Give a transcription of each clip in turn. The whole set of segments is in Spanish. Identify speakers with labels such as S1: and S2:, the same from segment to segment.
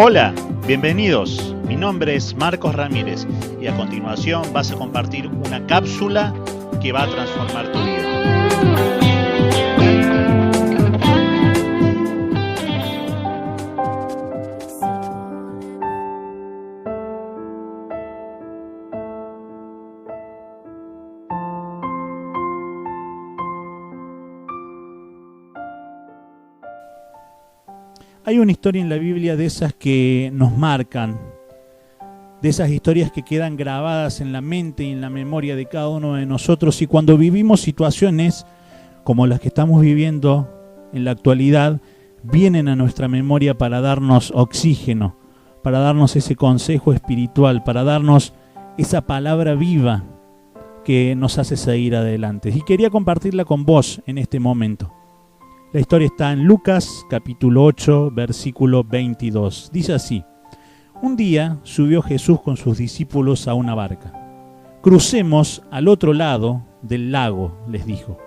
S1: Hola, bienvenidos. Mi nombre es Marcos Ramírez y a continuación vas a compartir una cápsula que va a transformar tu vida.
S2: Hay una historia en la Biblia de esas que nos marcan, de esas historias que quedan grabadas en la mente y en la memoria de cada uno de nosotros, y cuando vivimos situaciones como las que estamos viviendo en la actualidad, vienen a nuestra memoria para darnos oxígeno, para darnos ese consejo espiritual, para darnos esa palabra viva que nos hace seguir adelante. Y quería compartirla con vos en este momento. La historia está en Lucas, capítulo 8, versículo 22. Dice así: un día subió Jesús con sus discípulos a una barca. Crucemos al otro lado del lago, les dijo.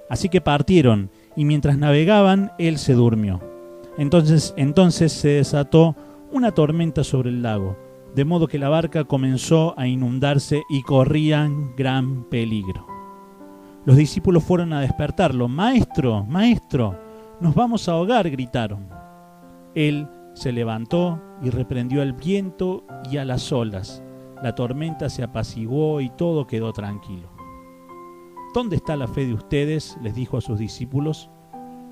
S2: Así que partieron, y mientras navegaban, él se durmió. Entonces se desató una tormenta sobre el lago, de modo que la barca comenzó a inundarse y corrían gran peligro. Los discípulos fueron a despertarlo. «Maestro, maestro, nos vamos a ahogar», gritaron. Él se levantó y reprendió al viento y a las olas. La tormenta se apaciguó y todo quedó tranquilo. «¿Dónde está la fe de ustedes?», les dijo a sus discípulos.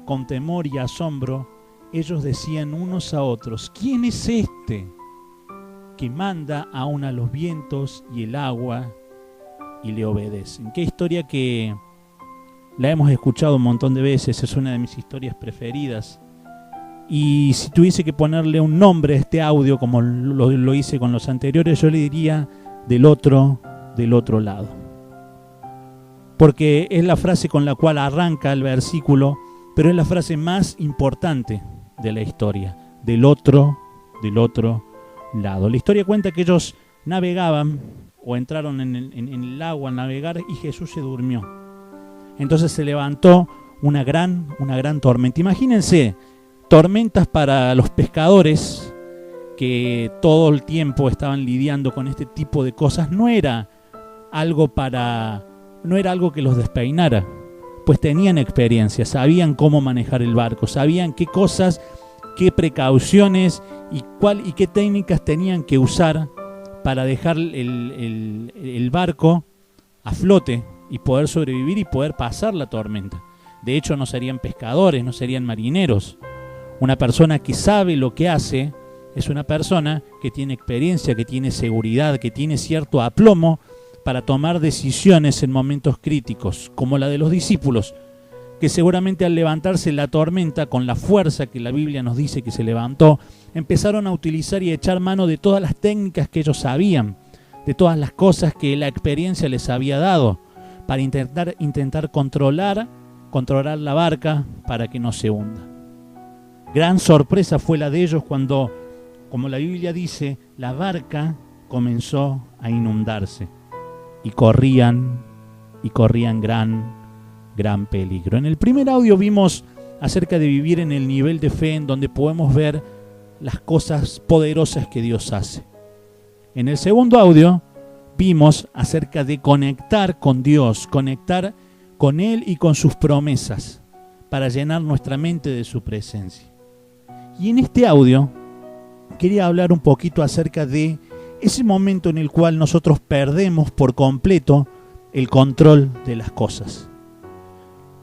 S2: Con temor y asombro, ellos decían unos a otros: «¿Quién es este que manda aún a los vientos y el agua y le obedecen?». Qué historia que la hemos escuchado un montón de veces, es una de mis historias preferidas. Y si tuviese que ponerle un nombre a este audio, como lo hice con los anteriores, yo le diría del otro lado. Porque es la frase con la cual arranca el versículo, pero es la frase más importante de la historia, del otro lado. La historia cuenta que ellos navegaban o entraron en el agua a navegar y Jesús se durmió. Entonces se levantó una gran tormenta. Imagínense, tormentas para los pescadores que todo el tiempo estaban lidiando con este tipo de cosas. No era algo que los despeinara, pues tenían experiencia, sabían cómo manejar el barco, sabían qué cosas, qué precauciones y qué técnicas tenían que usar para dejar el barco a flote y poder sobrevivir y poder pasar la tormenta. De hecho, no serían pescadores, no serían marineros. Una persona que sabe lo que hace es una persona que tiene experiencia, que tiene seguridad, que tiene cierto aplomo para tomar decisiones en momentos críticos, como la de los discípulos, que seguramente al levantarse la tormenta con la fuerza que la Biblia nos dice que se levantó, empezaron a utilizar y a echar mano de todas las técnicas que ellos sabían, de todas las cosas que la experiencia les había dado, para intentar controlar la barca para que no se hunda. Gran sorpresa fue la de ellos cuando, como la Biblia dice, la barca comenzó a inundarse y corrían gran peligro. En el primer audio vimos acerca de vivir en el nivel de fe en donde podemos ver las cosas poderosas que Dios hace. En el segundo audio vimos acerca de conectar con Dios, conectar con Él y con sus promesas para llenar nuestra mente de su presencia. Y en este audio quería hablar un poquito acerca de ese momento en el cual nosotros perdemos por completo el control de las cosas.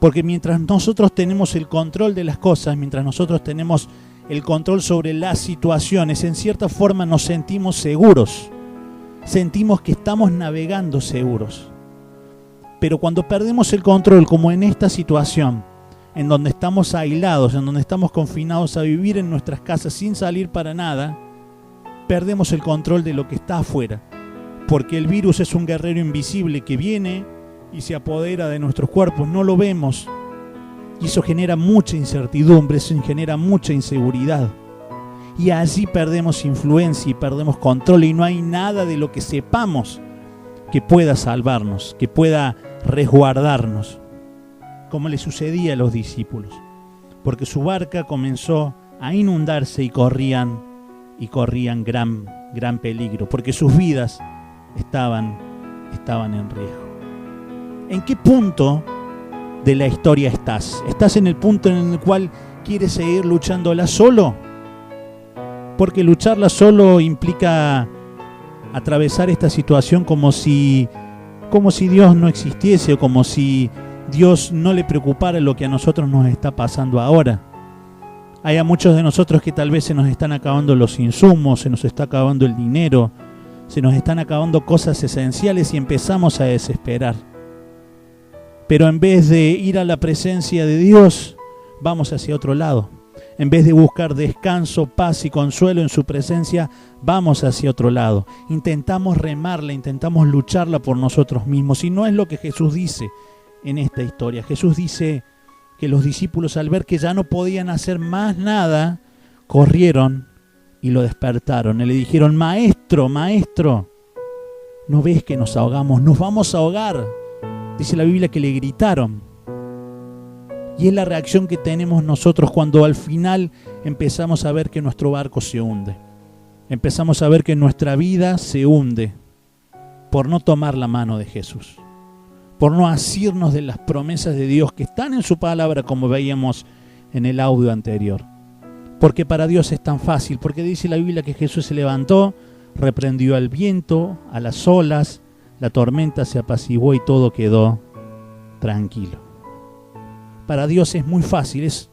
S2: Porque mientras nosotros tenemos el control de las cosas, mientras nosotros tenemos el control sobre las situaciones, en cierta forma nos sentimos seguros. Sentimos que estamos navegando seguros. Pero cuando perdemos el control, como en esta situación, en donde estamos aislados, en donde estamos confinados a vivir en nuestras casas sin salir para nada, perdemos el control de lo que está afuera. Porque el virus es un guerrero invisible que viene y se apodera de nuestros cuerpos, no lo vemos. Y eso genera mucha incertidumbre, eso genera mucha inseguridad. Y allí perdemos influencia y perdemos control y no hay nada de lo que sepamos que pueda salvarnos, que pueda resguardarnos, como le sucedía a los discípulos. Porque su barca comenzó a inundarse y corrían y corrían gran peligro, porque sus vidas estaban en riesgo. ¿En qué punto de la historia estás? ¿Estás en el punto en el cual quieres seguir luchándola solo? Porque lucharla solo implica atravesar esta situación como si Dios no existiese, o como si Dios no le preocupara lo que a nosotros nos está pasando ahora. Hay a muchos de nosotros que tal vez se nos están acabando los insumos, se nos está acabando el dinero, se nos están acabando cosas esenciales y empezamos a desesperar. Pero en vez de ir a la presencia de Dios, vamos hacia otro lado. En vez de buscar descanso, paz y consuelo en su presencia, vamos hacia otro lado. Intentamos remarla, intentamos lucharla por nosotros mismos. Y no es lo que Jesús dice en esta historia. Jesús dice que los discípulos, al ver que ya no podían hacer más nada, corrieron y lo despertaron. Y le dijeron: Maestro, Maestro, ¿no ves que nos ahogamos? Nos vamos a ahogar. Dice la Biblia que le gritaron. Y es la reacción que tenemos nosotros cuando al final empezamos a ver que nuestro barco se hunde. Empezamos a ver que nuestra vida se hunde por no tomar la mano de Jesús, por no asirnos de las promesas de Dios que están en su palabra, como veíamos en el audio anterior. Porque para Dios es tan fácil, porque dice la Biblia que Jesús se levantó, reprendió al viento, a las olas, la tormenta se apaciguó y todo quedó tranquilo. Para Dios es muy fácil, es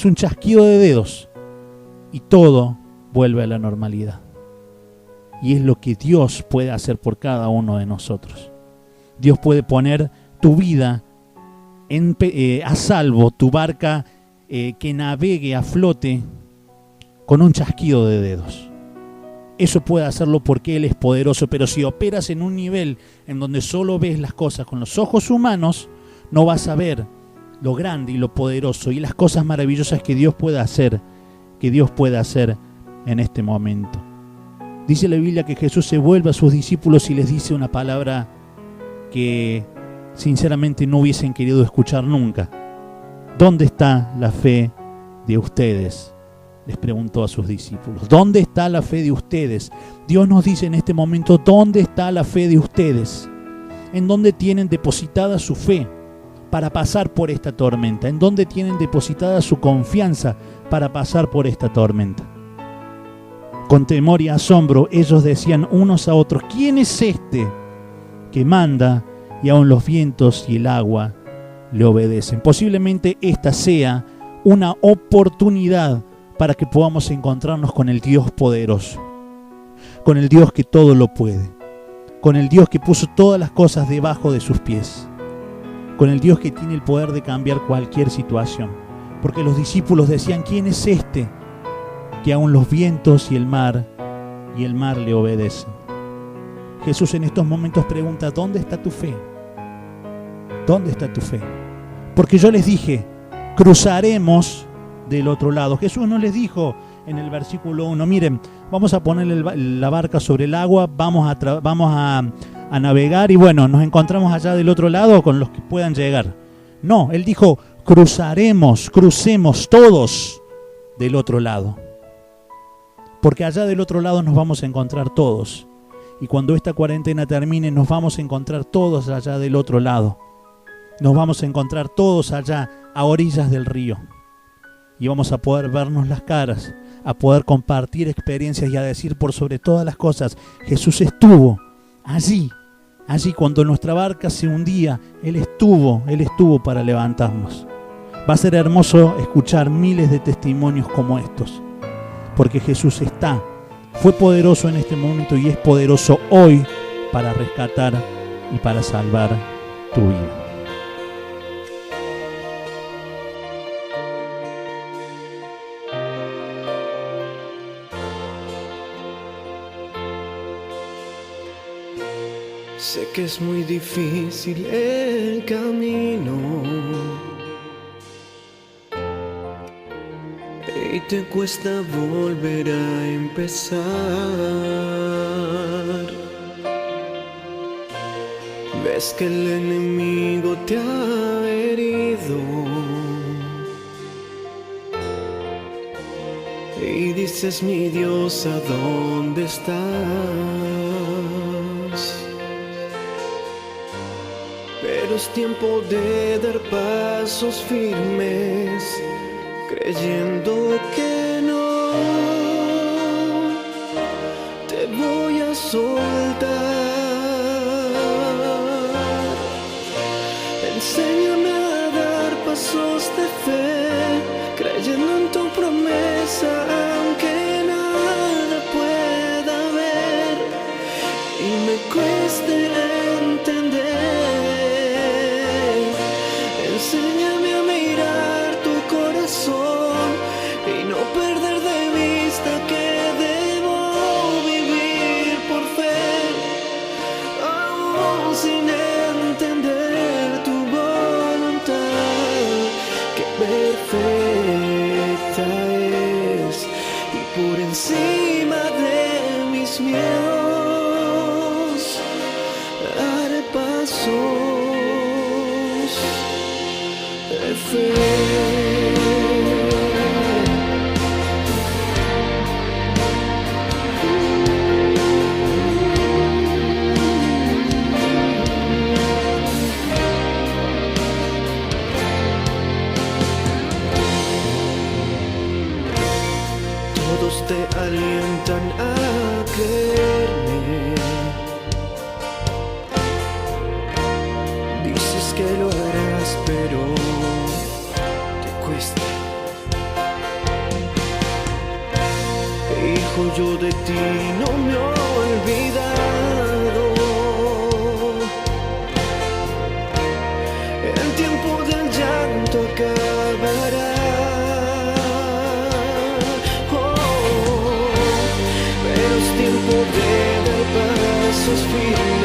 S2: un chasquido de dedos y todo vuelve a la normalidad. Y es lo que Dios puede hacer por cada uno de nosotros. Dios puede poner tu vida a salvo, tu barca que navegue a flote con un chasquido de dedos. Eso puede hacerlo porque Él es poderoso, pero si operas en un nivel en donde solo ves las cosas con los ojos humanos, no vas a ver lo grande y lo poderoso y las cosas maravillosas que Dios puede hacer en este momento. Dice la Biblia que Jesús se vuelve a sus discípulos y les dice una palabra que sinceramente no hubiesen querido escuchar nunca. ¿Dónde está la fe de ustedes?, les preguntó a sus discípulos. ¿Dónde está la fe de ustedes? Dios nos dice en este momento: ¿dónde está la fe de ustedes? ¿En dónde tienen depositada su fe para pasar por esta tormenta? ¿En dónde tienen depositada su confianza para pasar por esta tormenta? Con temor y asombro ellos decían unos a otros: ¿quién es este que manda y aun los vientos y el agua le obedecen? Posiblemente esta sea una oportunidad para que podamos encontrarnos con el Dios poderoso, con el Dios que todo lo puede, con el Dios que puso todas las cosas debajo de sus pies, con el Dios que tiene el poder de cambiar cualquier situación. Porque los discípulos decían: ¿quién es este que aun los vientos y el mar le obedecen? Jesús en estos momentos pregunta: ¿dónde está tu fe? ¿Dónde está tu fe? Porque yo les dije: cruzaremos del otro lado. Jesús no les dijo en el versículo 1: miren, vamos a poner la barca sobre el agua, vamos a navegar y bueno, nos encontramos allá del otro lado con los que puedan llegar. No, Él dijo: crucemos todos del otro lado. Porque allá del otro lado nos vamos a encontrar todos. Y cuando esta cuarentena termine, nos vamos a encontrar todos allá del otro lado. Nos vamos a encontrar todos allá a orillas del río. Y vamos a poder vernos las caras, a poder compartir experiencias y a decir por sobre todas las cosas: Jesús estuvo allí cuando nuestra barca se hundía. Él estuvo para levantarnos. Va a ser hermoso escuchar miles de testimonios como estos, porque Jesús fue poderoso en este momento y es poderoso hoy para rescatar y para salvar tu vida.
S3: Sé que es muy difícil el camino y te cuesta volver a empezar. Ves que el enemigo te ha herido y dices, mi Dios, ¿a dónde estás? Pero es tiempo de dar pasos firmes, creyendo que no te voy a soltar. Enséñame a dar pasos de fe, creyendo en tu promesa, aunque nada pueda ver y me cueste entender. Enséñame a mirar tu corazón y no perder de vista que debo vivir por fe, aún sin entender tu voluntad, que perfecta es, y por encima de mis miedos haré pasos de fe. Todos te alientan a creerme, dices que lo harás, pero te cuesta. Hijo, yo de ti no me he olvidado. El tiempo del llanto acabará. Tiempo de dar pasos firmes,